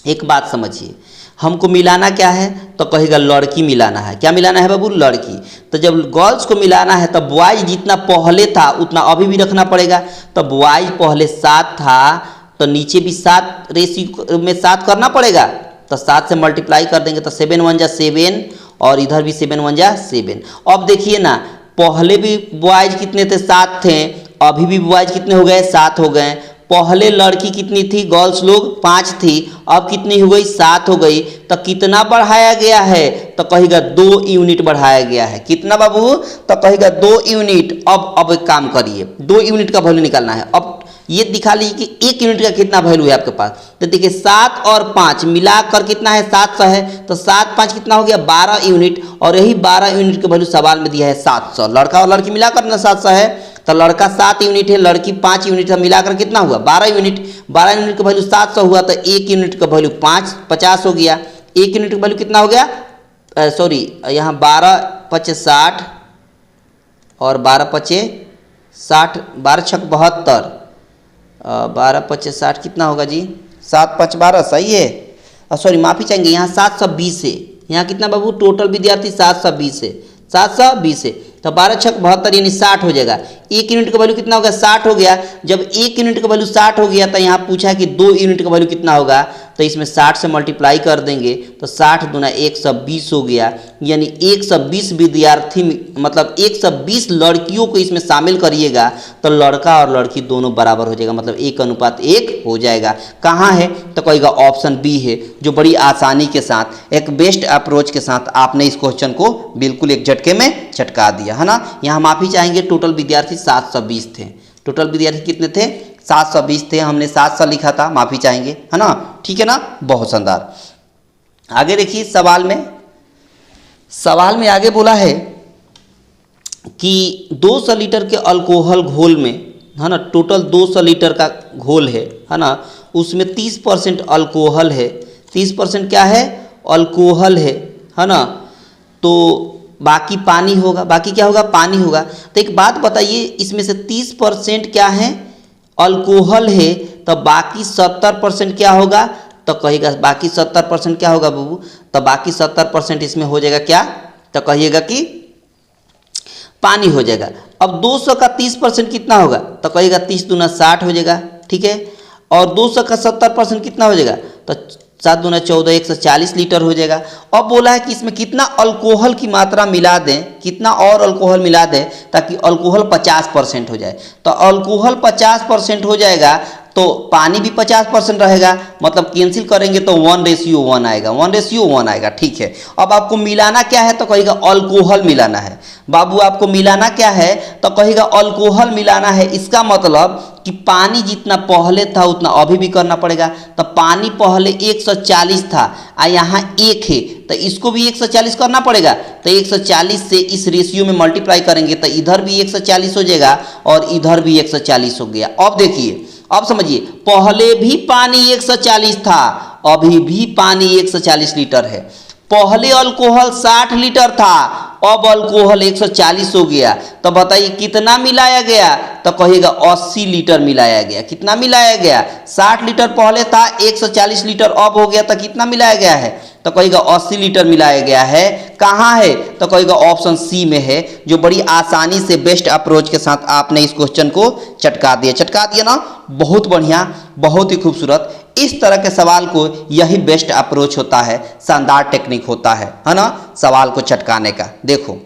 एक बात समझिए, हमको मिलाना क्या है, तो कहेगा लड़की मिलाना है। क्या मिलाना है बाबू, लड़की। तो जब गर्ल्स को मिलाना है तो बॉयज जितना पहले था उतना अभी भी रखना पड़ेगा। तो बॉयज पहले 7 था तो नीचे भी 7 रेशियो में 7 करना पड़ेगा। तो 7 से मल्टीप्लाई कर देंगे तो 7 1 जा 7 और इधर भी 7 1 जा 7। अब देखिए ना, पहले भी बॉयज कितने थे, 7 थे, अभी भी बॉयज कितने हो गए, 7 हो गए। पहले लड़की कितनी थी, गर्ल्स लोग 5 थी, अब कितनी हो गई, 7 हो गई। तो कितना बढ़ाया गया है, तो कहेगा 2 यूनिट बढ़ाया गया है। कितना बाबू, तो कहेगा 2 यूनिट। अब एक काम करिए, 2 यूनिट का वैल्यू निकालना है। अब ये दिखा लीजिए कि 1 यूनिट का कितना वैल्यू है आपके पास। तो देखिए 7 और 5 मिलाकर कितना है, 700 है। तो 7 5 कितना हो गया, 12 यूनिट। और यही 12 यूनिट का वैल्यू सवाल में दिया है 700। लड़का और लड़की मिलाकर ना 700 है, तो लड़का 7 यूनिट है, लड़की 5 यूनिट है, मिलाकर कितना हुआ, 12 यूनिट। 12 यूनिट का वैल्यू 700 हुआ, तो 1 यूनिट का वैल्यू 50 हो गया। 1 यूनिट का वैल्यू कितना हो गया, सॉरी यहाँ 12 5 60 और 12 5 60, 12 6 72, 12 5 60 कितना होगा जी, 7 5 12, सही है। सॉरी माफ़ी चाहेंगे, यहाँ 720 है। यहाँ कितना बाबू, टोटल विद्यार्थी 720 है, 720 है। तो 12 6 72 यानी 60 हो जाएगा। 1 यूनिट का वैल्यू कितना होगा, 60 हो गया। जब 1 यूनिट का वैल्यू 60 हो गया तो यहाँ पूछा कि 2 यूनिट का वैल्यू कितना होगा, तो इसमें 60 से मल्टीप्लाई कर देंगे तो 60 दूना 120 हो गया। यानी 120 विद्यार्थी, मतलब 120 लड़कियों को इसमें शामिल करिएगा तो लड़का और लड़की दोनों बराबर हो जाएगा, मतलब 1:1 हो जाएगा। कहाँ है, तो कहेगा ऑप्शन बी है, जो बड़ी आसानी के साथ एक बेस्ट अप्रोच के साथ आपने इस क्वेश्चन को बिल्कुल एक झटके में चटका दिया है ना। यहाँ माफ़ी चाहेंगे, टोटल विद्यार्थी 720 थे। टोटल विद्यार्थी कितने थे, 720 थे, हमने 700 लिखा था, माफ़ी चाहेंगे, है ना। ठीक है ना, बहुत शानदार। आगे देखिए सवाल में आगे बोला है कि 200 लीटर के अल्कोहल घोल में, है ना, टोटल 200 लीटर का घोल है ना, उसमें 30% अल्कोहल है। 30% क्या है, अल्कोहल है ना। तो बाकी पानी होगा, बाकी क्या होगा, पानी होगा। तो एक बात बताइए, इसमें से 30% क्या है, अल्कोहल है, तो बाकी 70% क्या होगा, तो कहिएगा बाकी 70% क्या होगा बाबू, तो बाकी 70% इसमें हो जाएगा क्या, तो कहिएगा कि पानी हो जाएगा। अब 200 का 30% कितना होगा, तो कहिएगा 30 दूना 60 हो जाएगा। ठीक है, और 200 का 70% कितना हो जाएगा, तो 7 दूना 14, 140 लीटर हो जाएगा। अब बोला है कि इसमें कितना अल्कोहल की मात्रा मिला दें, कितना और अल्कोहल मिला दें ताकि अल्कोहल 50% हो जाए। तो अल्कोहल 50% हो जाएगा तो पानी भी 50% रहेगा, मतलब कैंसिल करेंगे तो 1:1 आएगा, 1:1 आएगा। ठीक है, अब आपको मिलाना क्या है, तो कहेगा अल्कोहल मिलाना है। बाबू आपको मिलाना क्या है, तो कहेगा अल्कोहल मिलाना है। इसका मतलब कि पानी जितना पहले था उतना अभी भी करना पड़ेगा। तो पानी पहले 140 था और यहाँ 1 है, तो इसको भी 140 करना पड़ेगा। तो 140 से इस रेशियो में मल्टीप्लाई करेंगे तो इधर भी 140 हो जाएगा और इधर भी 140 हो गया। अब देखिए, अब समझिए, पहले भी पानी 140 था, अभी भी पानी 140 लीटर है। पहले अल्कोहल 60 लीटर था, अब अल्कोहल 140 हो गया, तो बताइए कितना मिलाया गया, तो कहिएगा 80 लीटर मिलाया गया। कितना मिलाया गया, 60 लीटर पहले था, 140 लीटर अब हो गया, तो कितना मिलाया गया है, तो कहिएगा 80 लीटर मिलाया गया है। कहाँ है, तो कहिएगा ऑप्शन सी में है, जो बड़ी आसानी से बेस्ट अप्रोच के साथ आपने इस क्वेश्चन को चटका दिया ना, बहुत बढ़िया, बहुत ही खूबसूरत। इस तरह के सवाल को यही बेस्ट अप्रोच होता है, शानदार टेक्निक होता है ना, सवाल को चटकाने का। देखो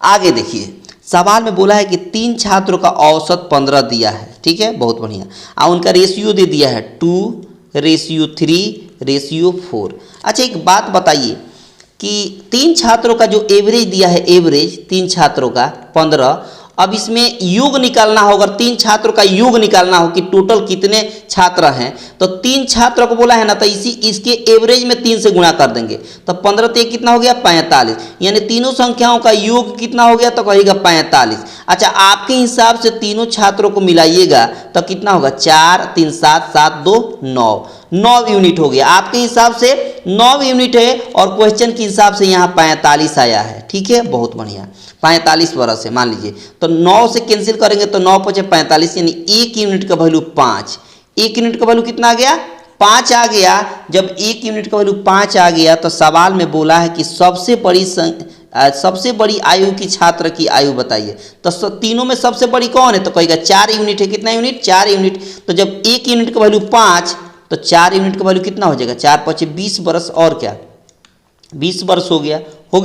आगे देखिए, सवाल में बोला है कि 3 छात्रों का औसत 15 दिया है, ठीक है, बहुत बढ़िया, और उनका रेशियो दे दिया है 2:3:4। अच्छा एक बात बताइए कि 3 छात्रों का जो एवरेज दिया है, एवरेज 3 छात्रों का 15, अब इसमें योग निकालना हो, अगर 3 छात्रों का योग निकालना हो कि टोटल कितने छात्र हैं, तो 3 छात्रों को बोला है ना, तो इसके एवरेज में 3 से गुणा कर देंगे, तो 15 ते कितना हो गया 45, यानी तीनों संख्याओं का योग कितना हो गया, तो कहिएगा 45। अच्छा आपके हिसाब से तीनों छात्रों को मिलाइएगा तो कितना होगा, 4 3 7 7 2 9 यूनिट हो गया। आपके हिसाब से 9 यूनिट है और क्वेश्चन के हिसाब से यहाँ 45 आया है, ठीक है, बहुत बढ़िया, 45 बरस है मान लीजिए, तो 9 से कैंसिल करेंगे तो 9 × 45, यानी 1 यूनिट का वैल्यू 5। 1 यूनिट का वैल्यू कितना आ गया, 5 आ गया। जब 1 यूनिट का वैल्यू 5 आ गया तो सवाल में बोला है कि सबसे बड़ी आयु की छात्र की आयु बताइए, तो तीनों में सबसे बड़ी कौन है, तो कहेगा 4 यूनिट है। कितना यूनिट, 4 यूनिट। तो जब 1 यूनिट का वैल्यू 5, तो 4 यूनिट का वैल्यू कितना हो जाएगा, 4 × 5 = 20 बरस, और क्या 20 बरस हो गया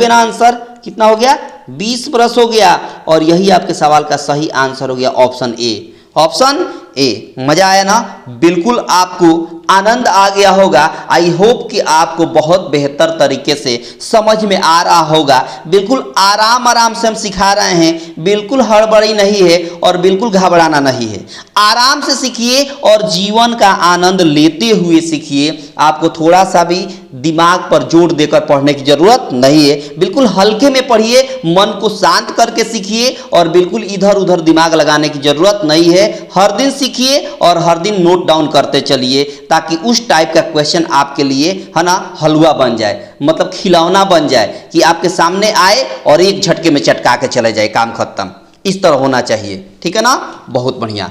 ना आंसर, कितना हो गया 20 बरस हो गया। और यही आपके सवाल का सही आंसर हो गया ऑप्शन ए। ऑप्शन ए, मजा आया ना, बिल्कुल आपको आनंद आ गया होगा। आई होप कि आपको बहुत बेहतर तरीके से समझ में आ रहा होगा। बिल्कुल आराम से हम सिखा रहे हैं, बिल्कुल हड़बड़ी नहीं है और बिल्कुल घबराना नहीं है। आराम से सीखिए और जीवन का आनंद लेते हुए सीखिए। आपको थोड़ा सा भी दिमाग पर जोर देकर पढ़ने की जरूरत नहीं है। बिल्कुल हल्के में पढ़िए, मन को शांत करके सीखिए और बिल्कुल इधर उधर दिमाग लगाने की जरूरत नहीं है। हर दिन सीखिए और हर दिन नोट डाउन करते चलिए, ताकि उस टाइप का क्वेश्चन आपके लिए है ना हलवा बन जाए, मतलब खिलौना बन जाए कि आपके सामने आए और एक झटके में चटका के चले जाए, काम खत्म। इस तरह होना चाहिए, ठीक है ना, बहुत बढ़िया।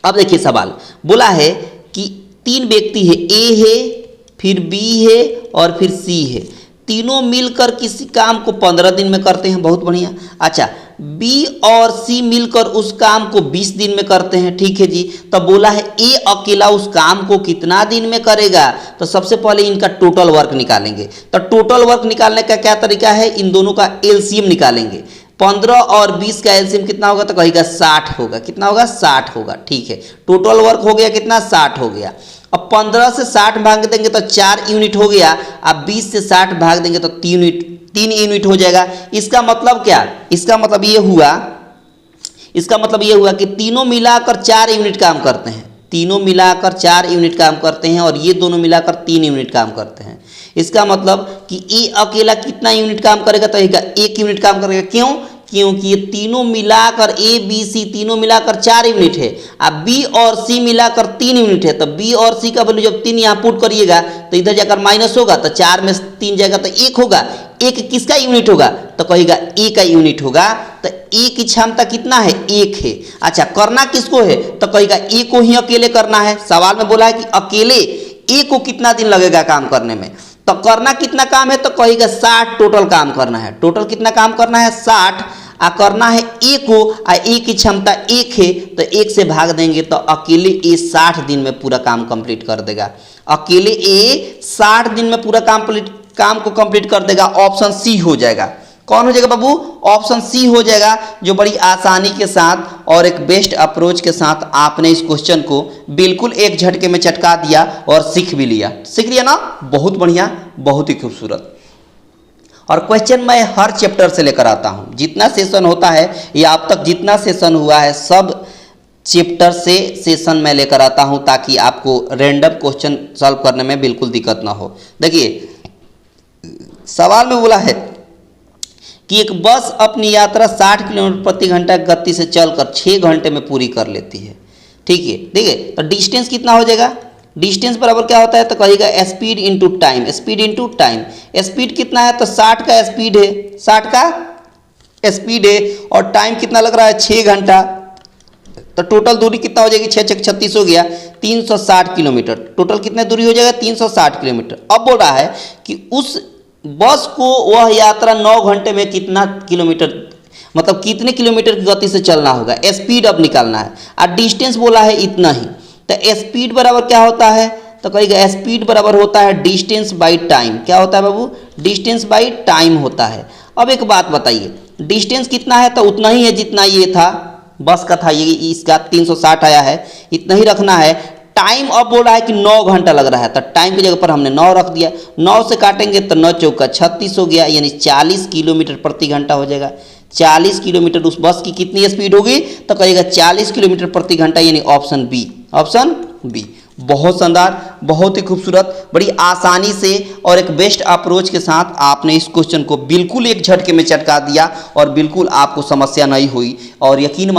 अब देखिए सवाल बोला है कि 3 व्यक्ति है, ए है, फिर बी है और फिर सी है। तीनों मिलकर किसी काम को 15 दिन में करते हैं, बहुत बढ़िया। अच्छा बी और सी मिलकर उस काम को 20 दिन में करते हैं, ठीक है जी। तब बोला है ए अकेला उस काम को कितना दिन में करेगा, तो सबसे पहले इनका टोटल वर्क निकालेंगे। तो टोटल वर्क निकालने का क्या तरीका है, इन दोनों का एलसीएम निकालेंगे। 15 और 20 का एलसीएम कितना होगा, तो कहेगा 60 होगा। कितना होगा, 60 होगा, ठीक है। टोटल वर्क हो गया कितना, 60 हो गया। अब 15 से 60 भाग देंगे तो 4 यूनिट हो गया। अब 20 से 60 भाग देंगे तो 3 यूनिट हो जाएगा। इसका मतलब क्या, इसका मतलब ये हुआ कि तीनों मिलाकर 4 यूनिट काम करते हैं। तीनों मिलाकर 4 यूनिट काम करते हैं और ये दोनों मिलाकर 3 यूनिट काम करते हैं। इसका मतलब कि ए अकेला कितना यूनिट काम करेगा, तो 1 यूनिट काम करेगा। क्यों, क्योंकि ये तीनों मिलाकर ए बी सी तीनों मिलाकर 4 यूनिट है। अब बी और सी मिलाकर 3 यूनिट है। तो बी और सी का वैल्यू जब 3 यहाँ पुट करिएगा तो इधर जाकर माइनस होगा, तो 4 में 3 जाएगा तो 1 होगा। 1 किसका यूनिट होगा, तो कहेगा ए का यूनिट होगा। तो ए की क्षमता कितना है, 1 है। अच्छा करना किसको है, तो कहेगा ए को ही अकेले करना है। सवाल में बोला है कि अकेले ए को कितना दिन लगेगा काम करने में, तो करना कितना काम है, तो कहेगा 60 टोटल काम करना है। टोटल कितना काम करना है, 60। आ करना है ए को, आ ए की क्षमता 1 है, तो 1 से भाग देंगे तो अकेले ए 60 दिन में पूरा काम कंप्लीट कर देगा। अकेले ए 60 दिन में पूरा काम को कंप्लीट कर देगा। ऑप्शन सी हो जाएगा। कौन हो जाएगा बाबू, ऑप्शन सी हो जाएगा, जो बड़ी आसानी के साथ और एक बेस्ट अप्रोच के साथ आपने इस क्वेश्चन को बिल्कुल एक झटके में चटका दिया और सीख भी लिया। सीख लिया ना, बहुत बढ़िया, बहुत ही खूबसूरत। और क्वेश्चन मैं हर चैप्टर से लेकर आता हूँ, जितना सेशन होता है या अब तक जितना सेशन हुआ है सब चैप्टर से सेशन मैं लेकर आता हूँ, ताकि आपको रैंडम क्वेश्चन सॉल्व करने में बिल्कुल दिक्कत ना हो। देखिए सवाल में बोला है कि एक बस अपनी यात्रा 60 किलोमीटर प्रति घंटा गति से चलकर 6 घंटे में पूरी कर लेती है, ठीक है। देखिए तो डिस्टेंस कितना हो जाएगा, डिस्टेंस बराबर क्या होता है तो कहिएगा speed into time, speed into time. Speed कितना है तो 60 का स्पीड है, 60 का स्पीड है, और टाइम कितना लग रहा है 6 घंटा। तो टोटल दूरी कितना हो जाएगी, 6 6 36 हो गया, 360 किलोमीटर। टोटल कितने दूरी हो जाएगा, 360 किलोमीटर। अब बोल रहा है कि उस बस को वह यात्रा 9 घंटे में कितना किलोमीटर, मतलब कितने किलोमीटर की गति से चलना होगा, स्पीड अब निकालना है। और डिस्टेंस बोला है इतना ही, तो स्पीड बराबर क्या होता है तो कहिएगा स्पीड बराबर होता है डिस्टेंस बाई टाइम। क्या होता है बाबू, डिस्टेंस बाई टाइम होता है। अब एक बात बताइए, डिस्टेंस कितना है तो उतना ही है जितना ये था, बस का था, ये इसका 360 आया है, इतना ही रखना है। टाइम अब बोल रहा है कि 9 घंटा लग रहा है, तो टाइम की जगह पर हमने 9 रख दिया। 9 से काटेंगे तो 9 चौका 36 हो गया, यानी 40 किलोमीटर प्रति घंटा हो जाएगा। 40 किलोमीटर उस बस की कितनी स्पीड होगी तो कहेगा 40 किलोमीटर प्रति घंटा, यानी ऑप्शन बी, ऑप्शन बी। बहुत शानदार, बहुत ही खूबसूरत, बड़ी आसानी से और एक बेस्ट अप्रोच के साथ आपने इस क्वेश्चन को बिल्कुल एक झटके में चटका दिया और बिल्कुल आपको समस्या नहीं हुई। और यकीन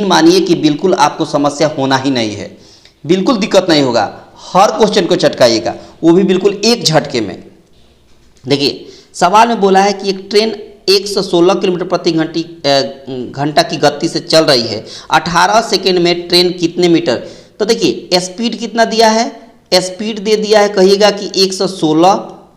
मानिए कि बिल्कुल आपको समस्या होना ही नहीं है, बिल्कुल दिक्कत नहीं होगा। हर क्वेश्चन को चटकाइएगा, वो भी बिल्कुल एक झटके में। देखिए सवाल में बोला है कि एक ट्रेन 116 किलोमीटर प्रति घंटा की गति से चल रही है, 18 सेकेंड में ट्रेन कितने मीटर। तो देखिए स्पीड कितना दिया है, स्पीड दे दिया है कहिएगा कि 116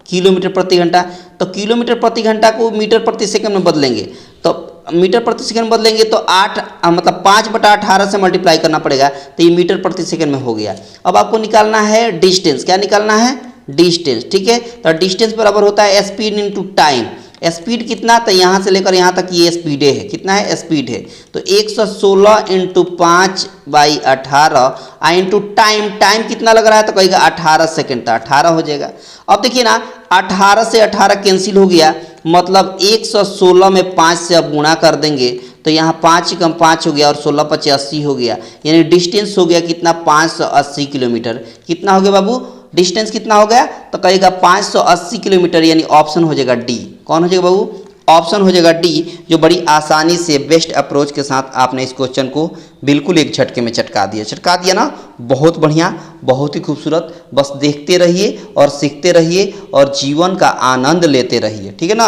किलोमीटर प्रति घंटा। तो किलोमीटर प्रति घंटा को मीटर प्रति सेकंड में बदलेंगे, तो मीटर प्रति सेकंड बदलेंगे तो 5/18 से मल्टीप्लाई करना पड़ेगा, तो ये मीटर प्रति सेकंड में हो गया। अब आपको निकालना है डिस्टेंस, क्या निकालना है, डिस्टेंस, ठीक है। तो डिस्टेंस बराबर होता है स्पीड इंटू टाइम। स्पीड कितना, तो यहाँ से लेकर यहाँ तक ये स्पीड है, कितना है स्पीड है, तो 116 इंटू 5/18 इंटू टाइम, टाइम कितना लग रहा है तो कहेगा 18 सेकेंड, तो 18 हो जाएगा। अब देखिए ना 18 से 18 कैंसिल हो गया, मतलब 116 में 5 से अब गुणा कर देंगे तो यहाँ 5 कम 5 हो गया और 16 × 5 = 80 हो गया, यानी डिस्टेंस हो गया कितना 580 किलोमीटर। कितना हो गया बाबू, डिस्टेंस कितना हो गया तो कहेगा 580 किलोमीटर, यानी ऑप्शन हो जाएगा डी। कौन हो जाएगा बाबू, ऑप्शन हो जाएगा डी, जो बड़ी आसानी से बेस्ट अप्रोच के साथ आपने इस क्वेश्चन को बिल्कुल एक झटके में चटका दिया ना। बहुत बढ़िया, बहुत ही खूबसूरत। बस देखते रहिए और सीखते रहिए और जीवन का आनंद लेते रहिए, ठीक है ना।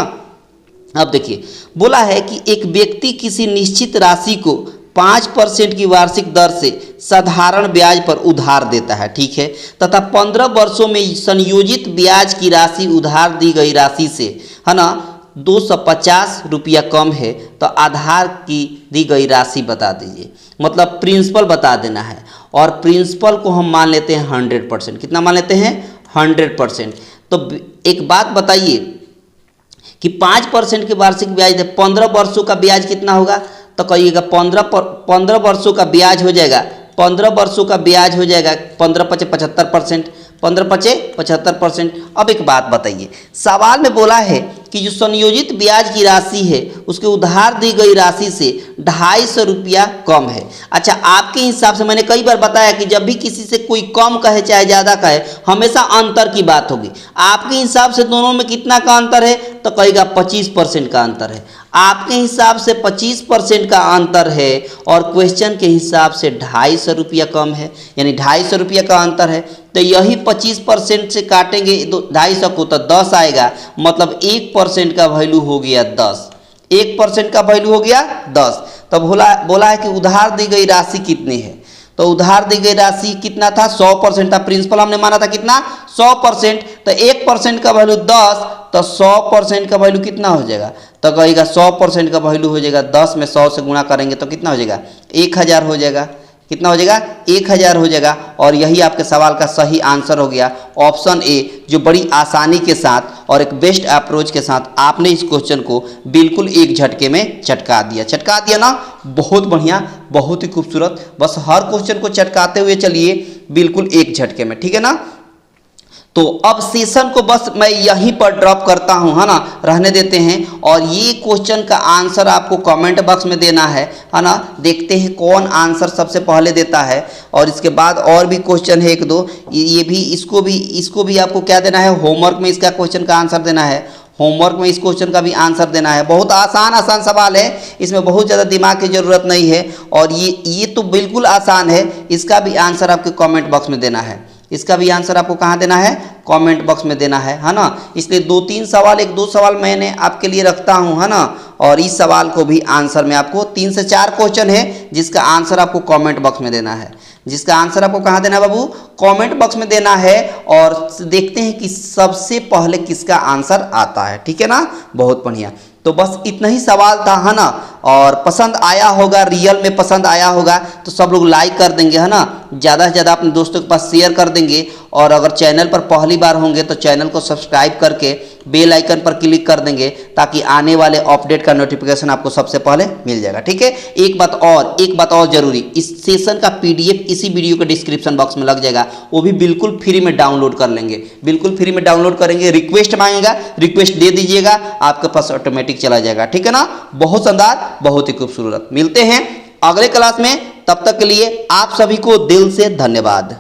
अब देखिए बोला है कि एक व्यक्ति किसी निश्चित राशि को 5% की वार्षिक दर से साधारण ब्याज पर उधार देता है, ठीक है, तथा 15 वर्षों में संयोजित ब्याज की राशि उधार दी गई राशि से, है ना, 250 रुपया कम है, तो आधार की दी गई राशि बता दीजिए। मतलब प्रिंसिपल बता देना है, और प्रिंसिपल को हम मान लेते हैं 100%। कितना मान लेते हैं, 100%। तो एक बात बताइए कि 5% की वार्षिक ब्याज दे, 15 वर्षों का ब्याज कितना होगा तो कहिएगा 15 वर्षों का ब्याज हो जाएगा, 15 वर्षों का ब्याज हो जाएगा 15 × 5 = 75%, 15 × 5 = 75%। अब एक बात बताइए, सवाल में बोला है कि जो संयोजित ब्याज की राशि है उसके उधार दी गई राशि से 250 रुपया कम है। अच्छा, आपके हिसाब से मैंने कई बार बताया कि जब भी किसी से कोई कम कहे चाहे ज़्यादा कहे, हमेशा अंतर की बात होगी। आपके हिसाब से दोनों में कितना का अंतर है तो कहेगा 25% का अंतर है। आपके हिसाब से 25% का अंतर है और क्वेश्चन के हिसाब से 250 रुपया कम है, यानी 250 रुपया का अंतर है। तो यही 25% से काटेंगे 250 को तो 10 आएगा, मतलब 1% का वैल्यू हो गया 10, 1% का वैल्यू हो गया 10। तो बोला है कि उधार दी गई राशि कितनी है, तो उधार दी गई राशि कितना था, 100% था। प्रिंसिपल हमने माना था कितना, 100%। तो 1% का वैल्यू 10, तो 100% का वैल्यू कितना हो जाएगा तो कहेगा 100% का वैल्यू हो जाएगा 10 में 100 से गुणा करेंगे तो कितना हो जाएगा, 1000 हो जाएगा। कितना हो जाएगा, 1000 हो जाएगा। और यही आपके सवाल का सही आंसर हो गया, ऑप्शन ए, जो बड़ी आसानी के साथ और एक बेस्ट अप्रोच के साथ आपने इस क्वेश्चन को बिल्कुल एक झटके में चटका दिया ना। बहुत बढ़िया, बहुत ही खूबसूरत। बस हर क्वेश्चन को चटकाते हुए चलिए बिल्कुल एक झटके में, ठीक है ना। तो अब सेशन को बस मैं यहीं पर ड्रॉप करता हूं, है ना, रहने देते हैं। और ये क्वेश्चन का आंसर आपको कमेंट बॉक्स में देना है ना। देखते हैं कौन आंसर सबसे पहले देता है। और इसके बाद और भी क्वेश्चन है 1-2, ये भी इसको भी आपको क्या देना है, होमवर्क में इसका क्वेश्चन का आंसर देना है। होमवर्क में इस क्वेश्चन का भी आंसर देना है। बहुत आसान आसान सवाल है, इसमें बहुत ज़्यादा दिमाग की ज़रूरत नहीं है और ये तो बिल्कुल आसान है। इसका भी आंसर आपके कमेंट बॉक्स में देना है। इसका भी आंसर आपको कहाँ देना है? कमेंट बॉक्स में देना है ना। इसलिए 2-3 सवाल, 1-2 सवाल मैंने आपके लिए रखता हूँ, है ना। और इस सवाल को भी आंसर में आपको 3 से 4 क्वेश्चन है जिसका आंसर आपको कमेंट बॉक्स में देना है। जिसका आंसर आपको कहाँ देना है बाबू? कमेंट बॉक्स में देना है। और देखते हैं कि सबसे पहले किसका आंसर आता है। ठीक है ना, बहुत बढ़िया। तो बस इतना ही सवाल था, है ना। और पसंद आया होगा, रियल में पसंद आया होगा तो सब लोग लाइक कर देंगे, है ना। ज़्यादा से ज़्यादा अपने दोस्तों के पास शेयर कर देंगे। और अगर चैनल पर पहली बार होंगे तो चैनल को सब्सक्राइब करके बेल आइकन पर क्लिक कर देंगे ताकि आने वाले अपडेट का नोटिफिकेशन आपको सबसे पहले मिल जाएगा। ठीक है। एक बात और जरूरी, इस सेशन का पीडीएफ इसी वीडियो के डिस्क्रिप्शन बॉक्स में लग जाएगा, वो भी बिल्कुल फ्री में डाउनलोड कर लेंगे। बिल्कुल फ्री में डाउनलोड करेंगे। रिक्वेस्ट मांगेगा, रिक्वेस्ट दे दीजिएगा, आपके पास ऑटोमेटिक चला जाएगा। ठीक है ना। बहुत शानदार, बहुत ही खूबसूरत। मिलते हैं अगले क्लास में, तब तक के लिए आप सभी को दिल से धन्यवाद।